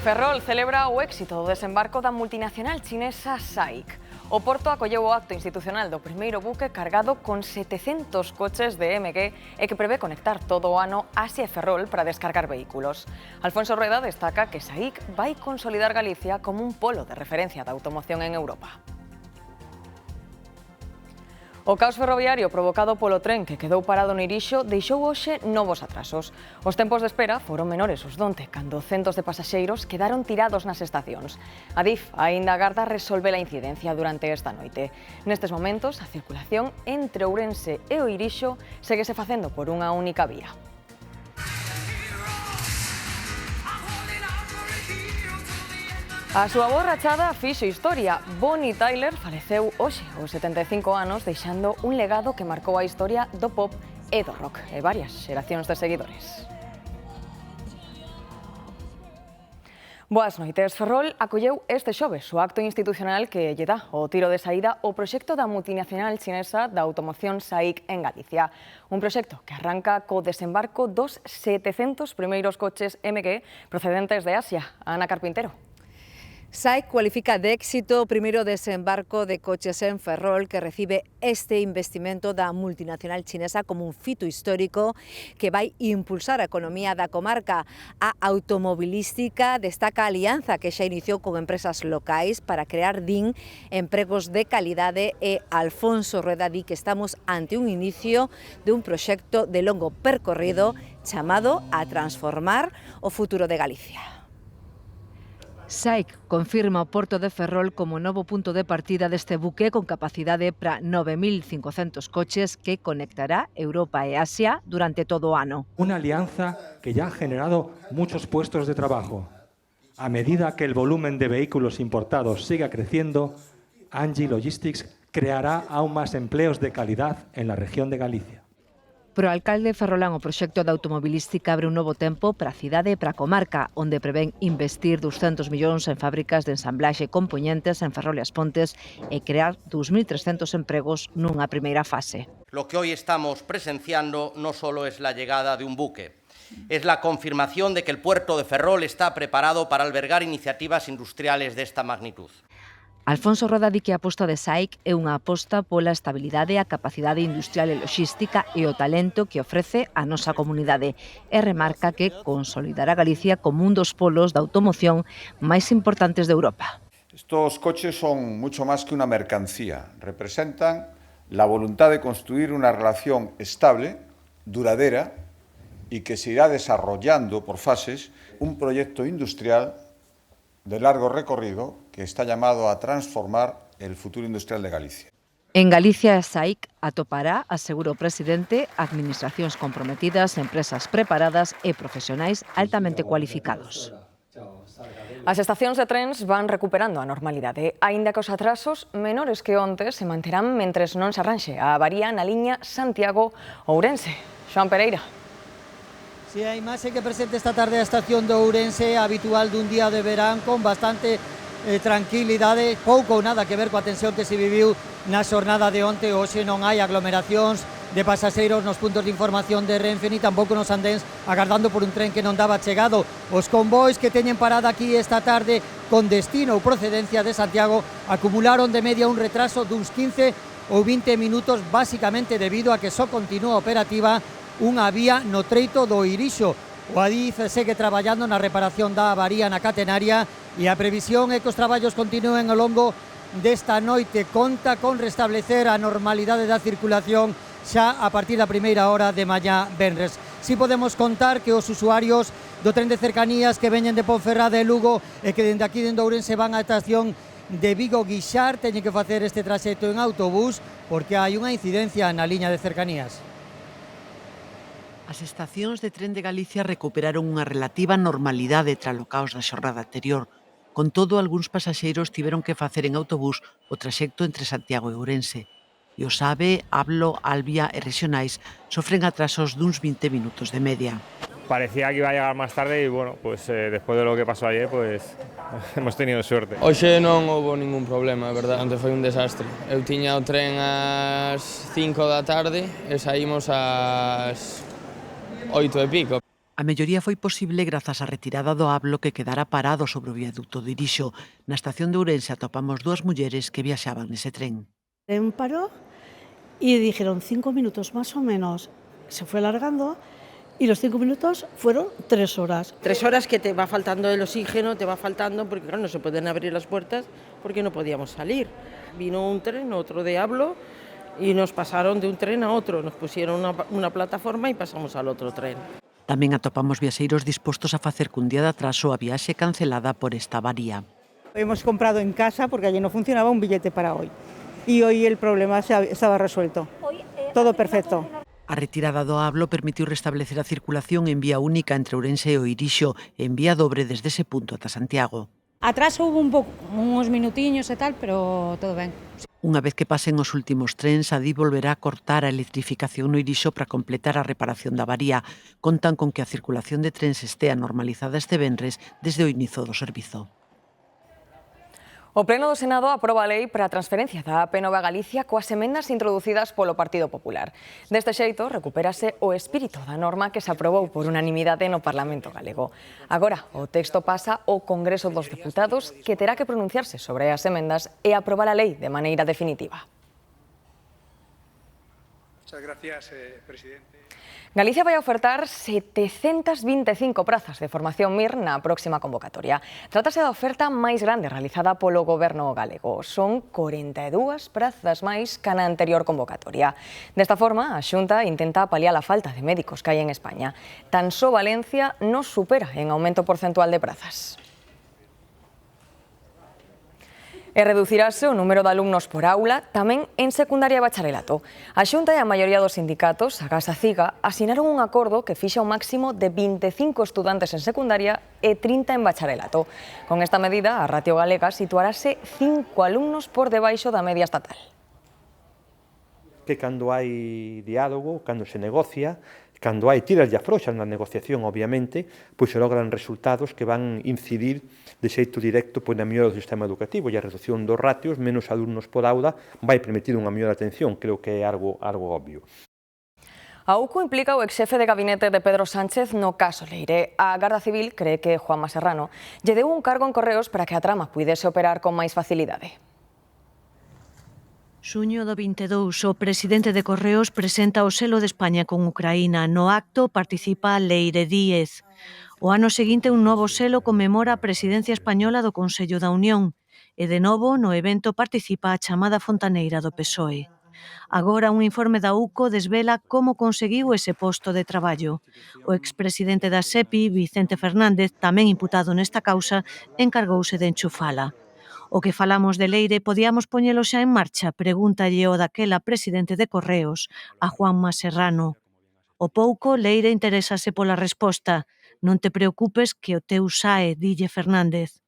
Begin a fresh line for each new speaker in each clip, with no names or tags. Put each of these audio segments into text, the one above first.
Ferrol celebra o éxito do desembarco da multinacional chinesa SAIC. O Porto acolleu o acto institucional do primeiro buque cargado con 700 coches de MG e que prevé conectar todo o ano Asia e Ferrol para descargar vehículos. Alfonso Rueda destaca que SAIC vai consolidar Galicia como un polo de referencia da automoción en Europa. O caos ferroviario provocado polo tren que quedou parado no Irixo deixou hoxe novos atrasos. Os tempos de espera foron menores os donte, cando centos de pasaxeiros quedaron tirados nas estacións. A DIF aínda agarda resolver a incidencia durante esta noite. Nestes momentos, a circulación entre Ourense e o Irixo séguese facendo por unha única vía. A súa borrachada fixo historia. Bonnie Tyler faleceu hoxe aos 75 anos, deixando un legado que marcou a historia do pop e do rock e varias xeracións de seguidores. Boas noites. Ferrol acolleu este xoves o acto institucional que lle dá o tiro de saída ao proxecto da multinacional chinesa da automoción SAIC en Galicia. Un proxecto que arranca co desembarco dos 700 primeiros coches MG procedentes de Asia. Ana Carpintero.
SAIC cualifica de éxito o primeiro desembarco de coches en Ferrol que recibe este investimento da multinacional chinesa como un fito histórico que vai impulsar a economía da comarca. A automobilística destaca a alianza que xa iniciou con empresas locais para crear, din, empregos de calidade e Alfonso Rueda di que estamos ante un inicio de un proxecto de longo percorrido chamado a transformar o futuro de Galicia. SAIC confirma o Porto de Ferrol como novo punto de partida deste buque con capacidade para 9.500 coches que conectará Europa e Asia durante todo o ano.
Una alianza que ya ha generado muchos puestos de trabajo. A medida que el volumen de vehículos importados siga creciendo, Angie Logistics creará aún más empleos de calidad en la región de Galicia.
Pro alcalde ferrolán o proxecto de automobilística abre un novo tempo para a cidade e para a comarca, onde prevén investir 200 millóns en fábricas de ensamblaxe e compoñentes en Ferrol e As Pontes e crear 2.300 empregos nunha primeira fase.
Lo que hoy estamos presenciando no solo es la llegada de un buque, es la confirmación de que el puerto de Ferrol está preparado para albergar iniciativas industriales de esta magnitud.
Alfonso Rueda di que a aposta de SAIC é unha aposta pola estabilidade, a capacidade industrial e logística e o talento que ofrece a nosa comunidade e remarca que consolidará Galicia como un dos polos da automoción máis importantes de Europa.
Estos coches son mucho más que una mercancía, representan la voluntad de construir una relación estable, duradera y que se irá desarrollando por fases un proyecto industrial de largo recorrido que está llamado a transformar el futuro industrial de Galicia.
En Galicia, SAIC atopará, asegura o presidente, administracións comprometidas, empresas preparadas e profesionais altamente cualificados.
As estacións de trens van recuperando a normalidade, aínda que os atrasos menores que onte se manterán mentres non se arranxe a avaría na liña Santiago-Ourense. Xoan Pereira.
Sí, a imaxe que presente esta tarde a estación de Ourense, habitual dun día de verán, con bastante tranquilidade, pouco ou nada que ver coa tensión que se viviu na xornada de onte. Hoxe non hai aglomeracións de pasaxeiros nos puntos de información de Renfe, ni tampouco nos andéns agardando por un tren que non daba chegado. Os convois que teñen parada aquí esta tarde con destino ou procedencia de Santiago acumularon de media un retraso duns 15 ou 20 minutos, basicamente debido a que só continúa operativa unha vía no treito do Irixo. O Adif segue traballando na reparación da avaría na catenaria e a previsión é que os traballos continúen ao longo desta noite. Conta con restablecer a normalidade da circulación xa a partir da primeira hora de mañá venres. Si podemos contar que os usuarios do tren de cercanías que veñen de Ponferrada e Lugo e que dende aquí dende Ourense van á estación de Vigo-Guixar teñen que facer este traxecto en autobús porque hai unha incidencia na liña de cercanías.
As estacións de tren de Galicia recuperaron unha relativa normalidade tras o caos da xornada anterior. Con todo, algúns pasaxeiros tiveron que facer en autobús o traxecto entre Santiago e Ourense. E os AVE, Ablo, Albia e Rexionais sofren atrasos duns 20 minutos de media.
Parecía que iba a llegar más tarde y bueno, pues después de lo que pasó ayer, pues hemos tenido suerte.
Hoxe non houve ningún problema, a verdade, onte foi un desastre. Eu tiña o tren ás 5 da tarde e saímos ás 8 e pico.
A melloría foi posible grazas á retirada do hablo que quedara parado sobre o viaducto de Irixo. Na estación de Ourense atopamos dúas mulleres que viaxaban nese tren.
El tren paró y dijeron 5 minutos más o menos. Se fue alargando y los 5 minutos fueron 3 horas.
3 horas que te va faltando el oxígeno, te va faltando, porque claro, no se pueden abrir las puertas porque no podíamos salir. Vino un tren, otro de hablo, y nos pasaron de un tren a otro. Nos pusieron una plataforma y pasamos al otro tren.
Tamén atopamos viaxeiros dispostos a facer cun día de atraso a viaxe cancelada por esta avaría.
Hemos comprado en casa porque allí no funcionaba un billete para hoy. Y hoy el problema estaba resuelto. Todo perfecto.
A retirada do hablo permitiu restablecer a circulación en vía única entre Ourense e o Irixo e en vía dobre desde ese punto ata Santiago.
Atraso hubo uns minutiños e tal, pero todo ben.
Unha vez que pasen os últimos trens, Adif volverá a cortar a electrificación no Irixo para completar a reparación da avaría. Contan con que a circulación de trens estea normalizada este venres desde o inicio do servizo.
O Pleno do Senado aproba a lei para a transferencia da AP Nova Galicia coas emendas introducidas polo Partido Popular. Deste xeito, recupérase o espírito da norma que se aprobou por unanimidade no Parlamento galego. Agora, o texto pasa ao Congreso dos Deputados, que terá que pronunciarse sobre as emendas e aprobar a lei de maneira definitiva.
Muchas gracias, presidente.
Galicia vai ofertar 725 prazas de formación MIR na próxima convocatoria. Trátase da oferta máis grande realizada polo Goberno galego. Son 42 prazas máis que na anterior convocatoria. Desta forma, a Xunta intenta paliar a falta de médicos que hai en España. Tan só Valencia nos supera en aumento porcentual de prazas. E reducirase o número de alumnos por aula tamén en secundaria e bacharelato. A Xunta e a maioría dos sindicatos, a Gas e Ciga, asinaron un acordo que fixa un máximo de 25 estudantes en secundaria e 30 en bacharelato. Con esta medida, a ratio galega situarase 5 alumnos por debaixo da media estatal.
Que cando hai diálogo, cando se negocia, cando hai tiras e afrouxas na negociación, obviamente, pois se logran resultados que van incidir de xeito directo na mellora do sistema educativo, e a reducción dos ratios, menos alumnos por aula, vai permitir unha mellor atención, creo que é algo obvio.
A UCO implica o exxefe de gabinete de Pedro Sánchez no caso Leire. A Garda Civil cree que Juanma Serrano lle deu un cargo en Correos para que a trama puidese operar con máis facilidade.
Xuño do 22, o presidente de Correos presenta o selo de España con Ucraína. No acto participa Leire Díez. O ano seguinte un novo selo conmemora a presidencia española do Consello da Unión e de novo no evento participa a chamada fontaneira do PSOE. Agora un informe da UCO desvela como conseguiu ese posto de traballo. O expresidente da SEPI, Vicente Fernández, tamén imputado nesta causa, encargouse de enchufala. O que falamos de Leire podíamos poñelo xa en marcha, pregúntalle o daquela presidente de Correos, a Juanma Serrano. O pouco, Leire interésase pola resposta. Non te preocupes que o teu sae, dille Fernández.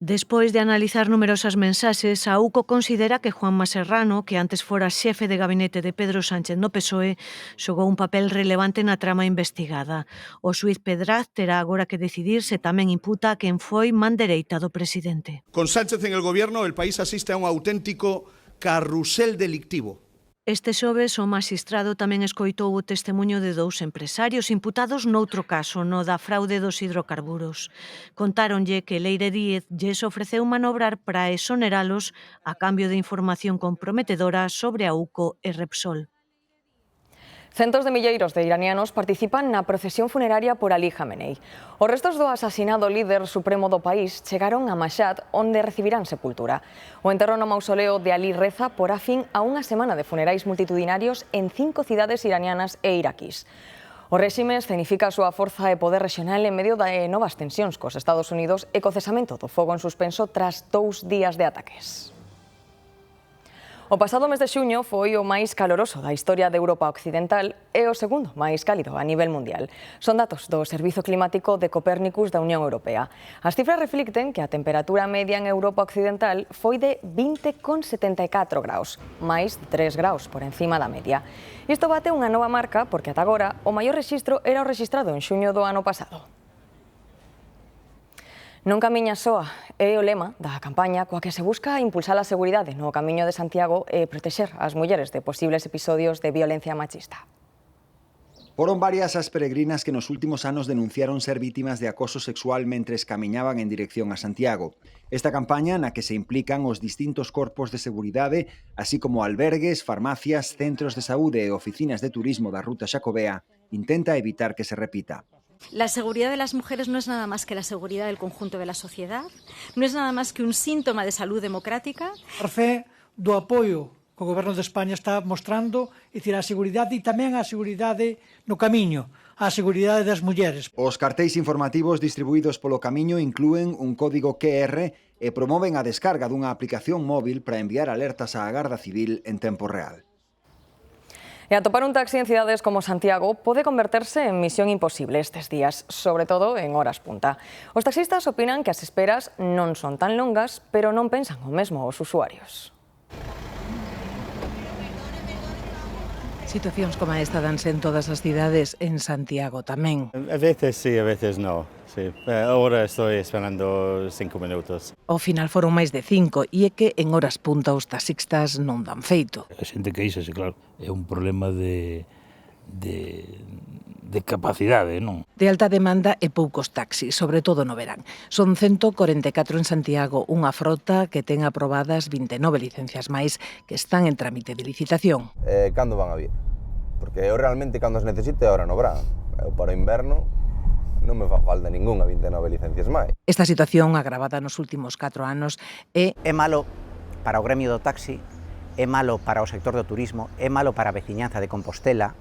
Despois de analizar numerosas mensaxes, a UCO considera que Juanma Serrano, que antes fora xefe de gabinete de Pedro Sánchez no PSOE, xogou un papel relevante na trama investigada. O xuíz Pedraz terá agora que decidir se tamén imputa a quen foi man dereita do presidente.
Con Sánchez en el gobierno, el país asiste a un auténtico carrusel delictivo.
Este xoves o magistrado tamén escoitou o testemuño de 2 empresarios imputados noutro caso, no da fraude dos hidrocarburos. Contáronlle que Leire Díez lles ofreceu manobrar para exoneralos a cambio de información comprometedora sobre a UCO e Repsol.
Centos de milleiros de iranianos participan na procesión funeraria por Ali Khamenei. Os restos do asasinado líder supremo do país chegaron a Mashhad, onde recibirán sepultura. O enterro no mausoleo de Ali Reza porá fin a unha semana de funerais multitudinarios en 5 cidades iranianas e iraquís. O réxime escenifica a súa forza e poder rexional en medio de novas tensións cos Estados Unidos e co cesamento do fogo en suspenso tras 2 días de ataques. O pasado mes de xuño foi o máis caloroso da historia de Europa Occidental e o segundo máis cálido a nivel mundial. Son datos do Servizo Climático de Copérnicus da Unión Europea. As cifras reflicten que a temperatura media en Europa Occidental foi de 20,74 graus, máis de 3 graus por encima da media. Isto bate unha nova marca porque ata agora o maior rexistro era o rexistrado en xuño do ano pasado. Non camiña soa é o lema da campaña coa que se busca impulsar a seguridade no Camiño de Santiago e protexer as mulleres de posibles episodios de violencia machista.
Foron varias as peregrinas que nos últimos anos denunciaron ser vítimas de acoso sexual mentres camiñaban en dirección a Santiago. Esta campaña, na que se implican os distintos corpos de seguridade, así como albergues, farmacias, centros de saúde e oficinas de turismo da Ruta Xacobea, intenta evitar que se repita.
La seguridad de las mujeres no es nada más que la seguridad del conjunto de la sociedad, no es nada más que un síntoma de salud democrática.
A fe do apoio que o Goberno de España está mostrando e a seguridade e tamén a seguridade no camiño, a seguridade das mulleres.
Os cartéis informativos distribuídos polo camiño inclúen un código QR e promoven a descarga dunha aplicación móvil para enviar alertas á Garda Civil en tempo real.
E atopar un taxi en cidades como Santiago pode converterse en misión imposible estes días, sobre todo en horas punta. Os taxistas opinan que as esperas non son tan longas, pero non pensan o mesmo os usuarios.
Situacións como esta danse en todas as cidades, en Santiago tamén.
A veces sí, a veces no. Sí. Ahora estoy esperando 5 minutos.
Ao final foron máis de 5 e é que en horas punta os taxistas non dan feito.
A xente queixase, claro, é un problema de capacidade, non?
De alta demanda e poucos taxis, sobre todo no verán. Son 144 en Santiago, unha frota que ten aprobadas 29 licencias máis que están en trámite de licitación.
Cando van a vir? Porque eu realmente cando as necesite ahora no verán. Eu para o inverno non me fa falta ningunha 29 licencias máis.
Esta situación agravada nos últimos 4 anos é
malo para o gremio do taxi, é malo para o sector do turismo, é malo para a veciñanza de Compostela,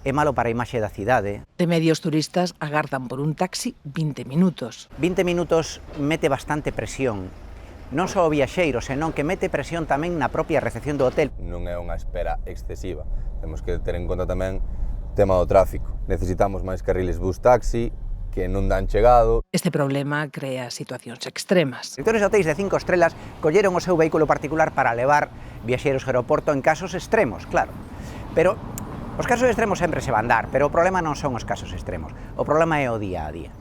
é malo para a imaxe da cidade.
De medios turistas agardan por un taxi 20 minutos.
20 minutos mete bastante presión, non só o viaxeiro, senón que mete presión tamén na propia recepción do hotel.
Non é unha espera excesiva, temos que ter en conta tamén o tema do tráfico. Necesitamos máis carriles bus-taxi, que non dan chegado.
Este problema crea situacións extremas.
Directores de hotéis de 5 estrelas colleron o seu vehículo particular para levar viaxeiros ao aeroporto en casos extremos, claro. Pero os casos extremos sempre se van dar, pero o problema non son os casos extremos. O problema é o día a día.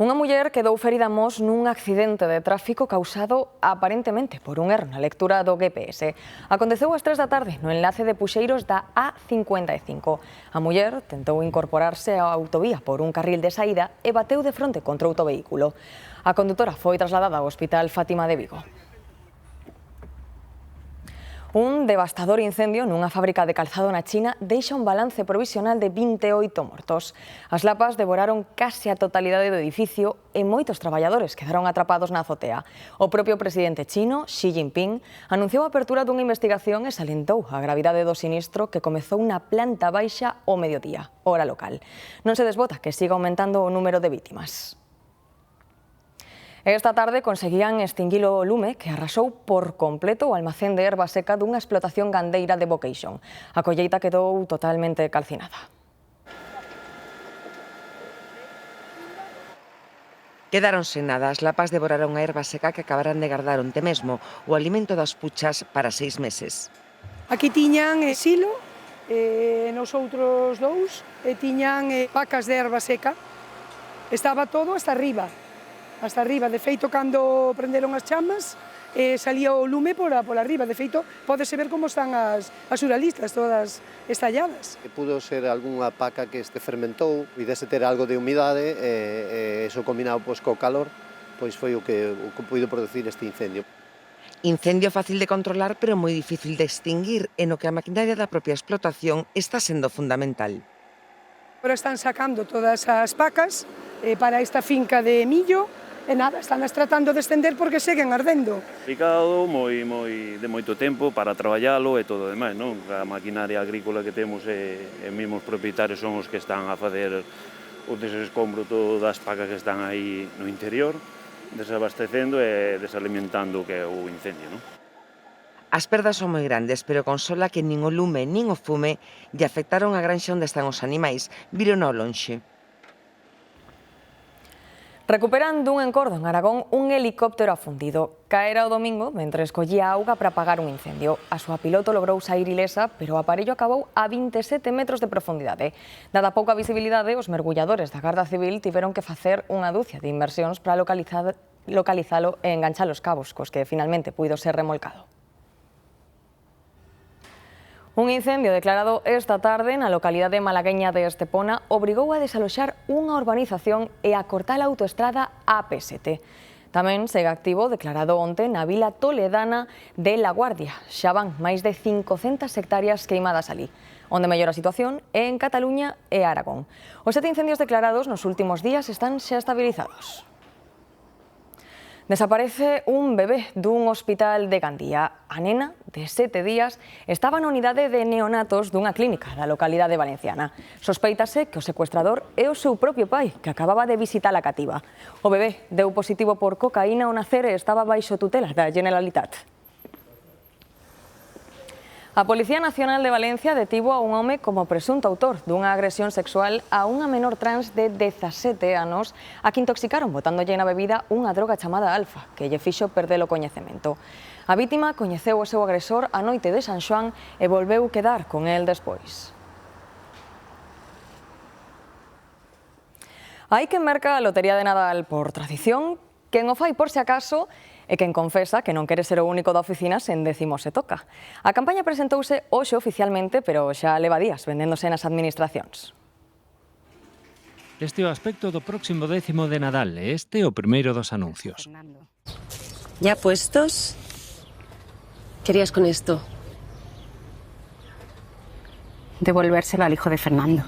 Unha muller quedou ferida a mos nun accidente de tráfico causado aparentemente por un erro na lectura do GPS. Aconteceu ás 3 da tarde no enlace de Puxeiros da A55. A muller tentou incorporarse á autovía por un carril de saída e bateu de fronte contra outro vehículo. A condutora foi trasladada ao Hospital Fátima de Vigo. Un devastador incendio nunha fábrica de calzado na China deixa un balance provisional de 28 mortos. As lapas devoraron case a totalidade do edificio e moitos traballadores quedaron atrapados na azotea. O propio presidente chino, Xi Jinping, anunciou a apertura dunha investigación e salientou a gravidade do sinistro que comezou na planta baixa ao mediodía, hora local. Non se desbota que siga aumentando o número de vítimas. Esta tarde conseguían extinguir o lume que arrasou por completo o almacén de erva seca dunha explotación gandeira de Vocation. A colleita quedou totalmente calcinada.
Quedaron sen nada, as lapas devoraron a erva seca que acabarán de gardar onte mesmo, o alimento das puchas para 6 meses.
Aquí tiñan silo, nos outros dous, tiñan pacas de erva seca. Estaba todo hasta arriba. De feito, cando prenderon as chamas, salía o lume por arriba. De feito, pódese ver como están as uralistas, todas estalladas.
Pudo ser algunha paca que fermentou, e dese ter algo de humidade, e iso combinado co calor, pois foi o que puido producir este incendio.
Incendio fácil de controlar, pero moi difícil de extinguir, e no que a maquinaria da propia explotación está sendo fundamental.
Agora están sacando todas as pacas para esta finca de millo, e nada, están as tratando de estender porque seguen ardendo.
Complicado, de moito tempo para traballalo e todo o demais, non? A maquinaria agrícola que temos e mesmo os propietarios son os que están a facer o desescombro das pacas que están aí no interior, desabastecendo e desalimentando o que é o incendio, non?
As perdas son moi grandes, pero consola que nin o lume nin o fume lle afectaron a granxa onde están os animais, viron ao lonxe.
Recuperan dun encordo en Aragón un helicóptero afundido. Caera o domingo mentre escollía auga para apagar un incendio. A súa piloto logrou saír ilesa, pero o aparello acabou a 27 metros de profundidade. Dada pouca visibilidade, os mergulladores da Garda Civil tiveron que facer unha dúcia de inversións para localizalo e enganchar os cabos, cos que finalmente puido ser remolcado. Un incendio declarado esta tarde na localidade malagueña de Estepona obrigou a desaloxar unha urbanización e a cortar a autoestrada AP7. Tamén segue activo declarado onte na vila toledana de La Guardia. Xa van máis de 500 hectáreas queimadas ali. Onde mellor a situación é en Cataluña e Aragón. Os 7 incendios declarados nos últimos días están xa estabilizados. Desaparece un bebé dun hospital de Gandía. A nena, de 7 días, estaba na unidade de neonatos dunha clínica da localidade valenciana. Sospeítase que o secuestrador é o seu propio pai, que acababa de visitar a cativa. O bebé deu positivo por cocaína ao nacer e estaba baixo tutela da Generalitat. A Policía Nacional de Valencia detivo a un home como presunto autor dunha agresión sexual a unha menor trans de 17 anos a que intoxicaron botándolle na bebida unha droga chamada alfa, que lle fixo perder o coñecemento. A vítima coñeceu o seu agresor a noite de San Xoán e volveu quedar con el despois. Hai quen merca a lotería de Nadal por tradición, quen o fai por se acaso e quen confesa que non quere ser o único da oficina sen décimo se toca. A campaña presentouse hoxe oficialmente, pero xa leva días vendéndose nas administracións.
Este é o aspecto do próximo décimo de Nadal e este o primeiro dos anuncios.
¿Ya puestos? ¿Querías con esto? Devolvérselo al hijo de Fernando.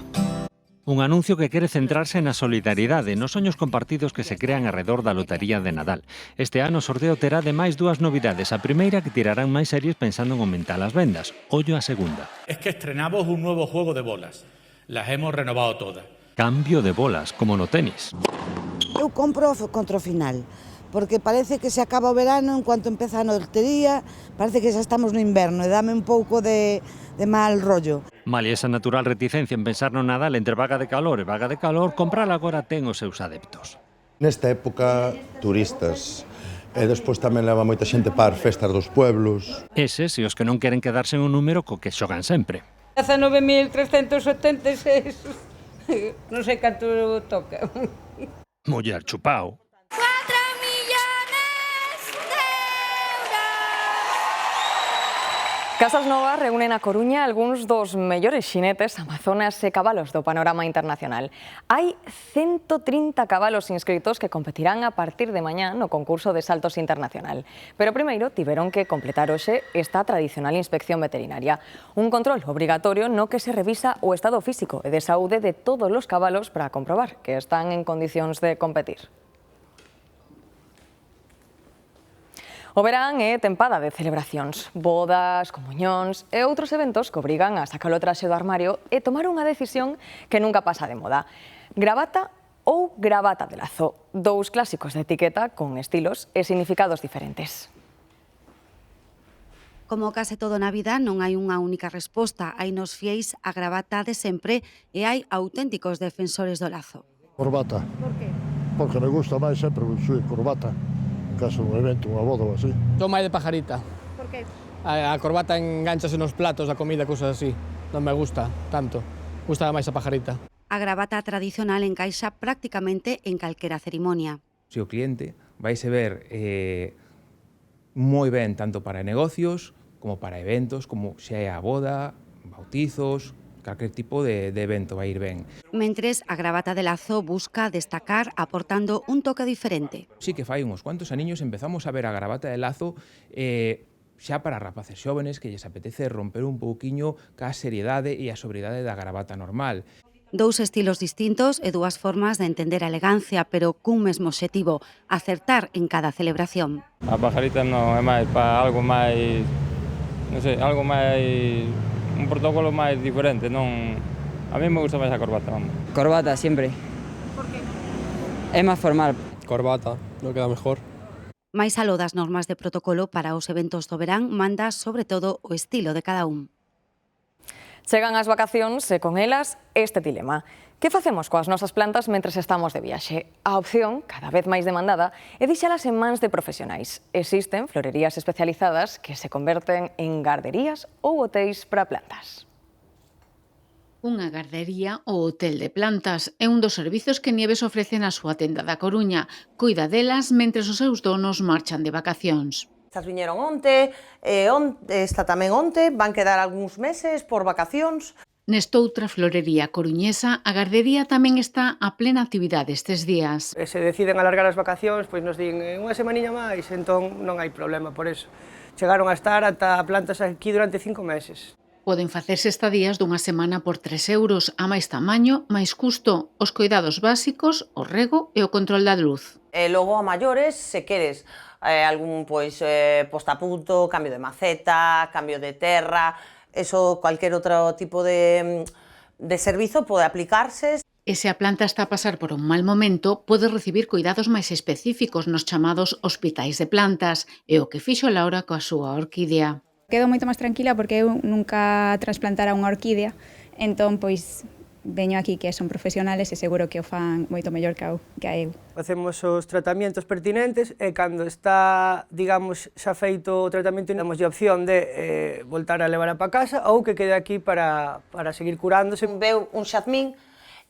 Un anuncio que quere centrarse na solidariedade, nos soños compartidos que se crean arredor da lotería de Nadal. Este ano o sorteo terá ademais dúas novidades. A primeira, que tirarán máis series pensando en aumentar as vendas. Ollo a segunda.
Es que estrenamos un nuevo juego de bolas. Las hemos renovado todas.
Cambio de bolas, como no tenis.
Eu compro contra o final, porque parece que se acaba o verano, en cuanto empeza a lotería, parece que xa estamos no inverno e dame un pouco de mal rollo.
Malia esa natural reticencia en pensar no Nadal entre vaga de calor e vaga de calor, comprar agora ten os seus adeptos.
Nesta época, turistas, e despois tamén leva moita xente para as festas dos pueblos.
Eses e os que non queren quedarse en un número co que xogan sempre.
19.376. Non sei canto toca.
Muller chupao.
Casas Novas reúnen a Coruña algúns dos mellores xinetes, amazonas e cabalos do panorama internacional. Hai 130 cabalos inscritos que competirán a partir de mañá no concurso de saltos internacional. Pero primeiro tiveron que completar hoxe esta tradicional inspección veterinaria. Un control obrigatorio no que se revisa o estado físico e de saúde de todos os cabalos para comprobar que están en condicións de competir. O verán é tempada de celebracións, bodas, comuñóns e outros eventos que obrigan a sacar o traxe do armario e tomar unha decisión que nunca pasa de moda. Gravata ou gravata de lazo, dous clásicos de etiqueta con estilos e significados diferentes.
Como case todo na vida, non hai unha única resposta. Hai nos fieis a gravata de sempre e hai auténticos defensores do lazo.
Corbata. Por qué? Porque me gusta máis sempre usar corbata. Caso un evento, unha boda ou así.
Son máis de pajarita.
Por qué?
A corbata enganchase nos platos da comida, cousas así. Non me gusta tanto. Gusta máis a pajarita.
A gravata tradicional encaixa prácticamente en calquera cerimonia.
Se o cliente vaise ver moi ben tanto para negocios como para eventos, como xa é a boda, bautizos, calquer tipo de evento vai ir ben.
Mentres, a gravata de lazo busca destacar aportando un toque diferente.
Sí que fai uns cuantos aniños empezamos a ver a gravata de lazo xa para rapaces xóvenes que lles apetece romper un pouquiño ca seriedade e a sobriedade da gravata normal.
Dous estilos distintos e dúas formas de entender a elegancia, pero cun mesmo obxectivo, acertar en cada celebración.
A pajarita non é máis para algo máis, non sei, algo máis, un protocolo máis diferente, non. A mí me gusta máis a corbata, vamos.
Corbata, sempre.
Por qué?
É máis formal.
Corbata, non queda mejor.
Máis aló das normas de protocolo para os eventos do verán manda sobre todo o estilo de cada un.
Chegan as vacacións e con elas este dilema. Que facemos coas nosas plantas mentres estamos de viaxe? A opción, cada vez máis demandada, é deixalas en mans de profesionais. Existen florerías especializadas que se converten en garderías ou hotéis para plantas.
Unha gardería ou hotel de plantas é un dos servizos que Nieves ofrece na súa tenda da Coruña. Cuida delas mentres os seus donos marchan de vacacións.
Estas viñeron onte, esta tamén onte, van quedar algúns meses por vacacións.
Nestoutra florería coruñesa, a gardería tamén está a plena actividade estes días.
Se deciden alargar as vacacións, pois nos din unha semaniña máis, entón non hai problema por eso. Chegaron a estar ata plantas aquí durante 5 meses.
Poden facerse estadías dunha semana por 3 euros, a máis tamaño, máis custo, os coidados básicos, o rego e o control da luz.
E logo a maiores, se queres algún posta a punto, cambio de maceta, cambio de terra, eso, cualquier outro tipo de servizo pode aplicarse.
E se a planta está a pasar por un mal momento, pode recibir cuidados máis específicos nos chamados hospitais de plantas, e o que fixo Laura coa súa orquídea.
Quedo moito máis tranquila porque eu nunca trasplantara unha orquídea, entón, pois, veño aquí que son profesionales e seguro que o fan moito mellor que a eu.
Facemos os tratamientos pertinentes e cando está, digamos, xa feito o tratamento, damos a opción de voltar a levar para casa ou que quede aquí para seguir curándose.
Veu un xazmín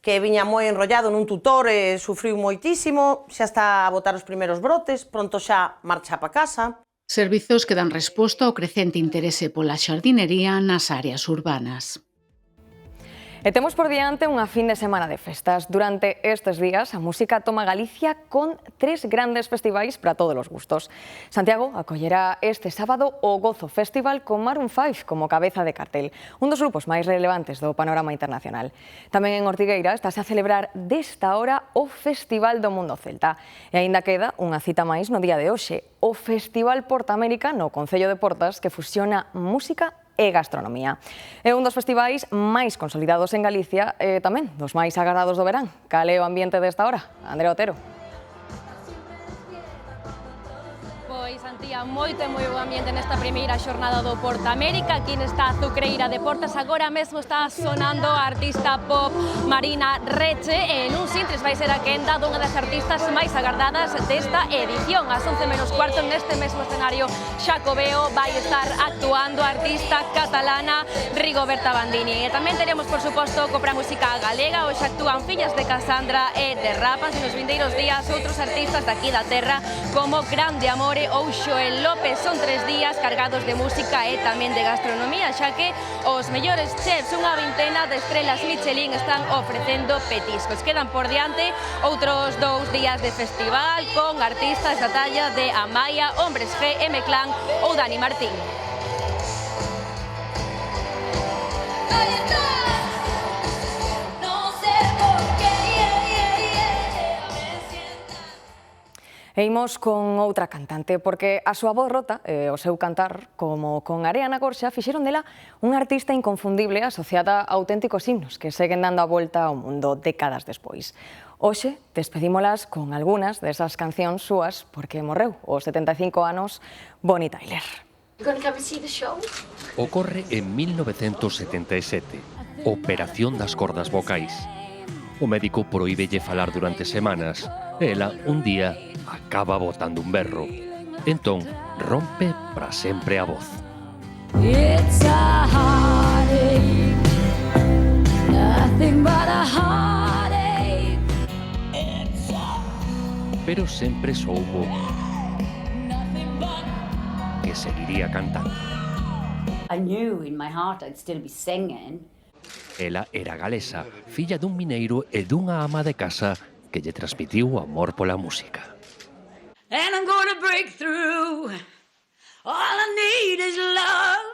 que viña moi enrollado nun tutor e sufriu moitísimo, xa está a botar os primeiros brotes, pronto xa marcha para casa.
Servizos que dan resposta ao crecente interese pola xardinería nas áreas urbanas.
E temos por diante unha fin de semana de festas. Durante estes días, a música toma Galicia con 3 grandes festivais para todos os gustos. Santiago acollerá este sábado o Gozo Festival con Maroon 5 como cabeza de cartel, un dos grupos máis relevantes do panorama internacional. Tamén en Ortigueira estáse a celebrar desta hora o Festival do Mundo Celta. E aínda queda unha cita máis no día de hoxe, o Festival Portamérica no Concello de Portas, que fusiona música e gastronomía. É un dos festivais máis consolidados en Galicia e tamén dos máis agardados do verán. Cal é o ambiente desta hora? Andrea Otero.
Pois, Antía, moito e moi bo ambiente nesta primeira xornada do Portamérica. Aquí nesta azucreira de Portas agora mesmo está sonando a artista pop Marina Reche e nun sintres vai ser a quenda dunha das artistas máis agardadas desta edición. Ás 11:15 neste mesmo escenario Xacobeo vai estar actuando a artista catalana Rigoberta Bandini. E tamén teremos, por suposto, copra música galega. Hoxe actúan Fillas de Casandra e de Rapas e nos vindeiros días outros artistas daqui da terra como Grande Amore ou Xoel López. Son 3 días cargados de música e tamén de gastronomía, xa que os mellores chefs, unha vintena de estrelas Michelin, están ofrecendo petiscos. Quedan por diante outros 2 días de festival con artistas da talla de Amaya, Hombres G, M-Clan ou Dani Martín.
E imos con outra cantante, porque a súa voz rota e o seu cantar, como con Area na Gorxa, fixeron dela unha artista inconfundible asociada a auténticos himnos que seguen dando a volta ao mundo décadas despois. Hoxe despedímolas con algunhas desas cancións súas, porque morreu aos 75 anos Bonnie Tyler.
Ocorre en 1977, operación das cordas vocais. O médico prohíbelle falar durante semanas e ela, un día, acaba botando un berro. Entón, rompe para sempre a voz. It's a heartache, nothing but a heartache. Pero sempre soubo que seguiría cantando.
I knew in my heart I'd still be singing.
Ela era galesa, filla dun mineiro e dunha ama de casa que lle transmitiu o amor pola música.
And I'm gonna break through. All I need is love.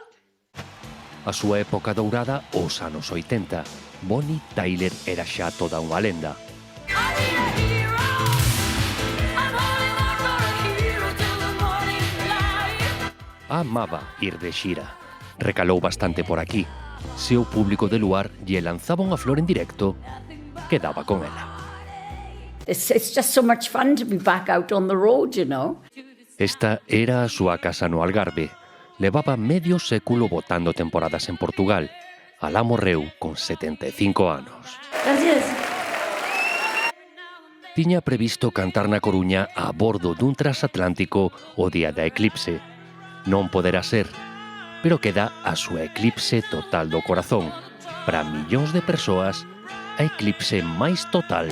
A súa época dourada, os anos 80, Bonnie Tyler era xa toda unha lenda. Amaba ir de xira. Recalou bastante por aquí. Se o público de Luar lle lanzaba unha flor en directo, quedaba con ela.
It's just so much fun to be back out on the road, you know.
Esta era a súa casa no Algarve. Levaba medio século botando temporadas en Portugal. Alá morreu con 75 anos.
Gracias.
Tiña previsto cantar na Coruña a bordo dun transatlántico o día da eclipse. Non poderá ser, pero queda a súa eclipse total do corazón. Para millóns de persoas, a eclipse máis total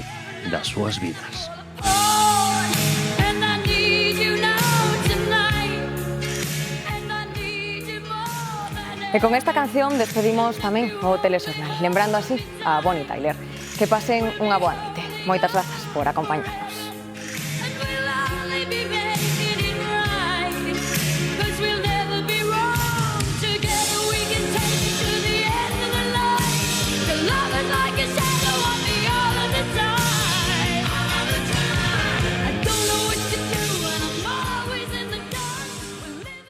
das súas vidas.
E con esta canción despedimos tamén o telexornal, lembrando así a Bonnie Tyler. Que pasen unha boa noite. Moitas grazas por acompañarnos.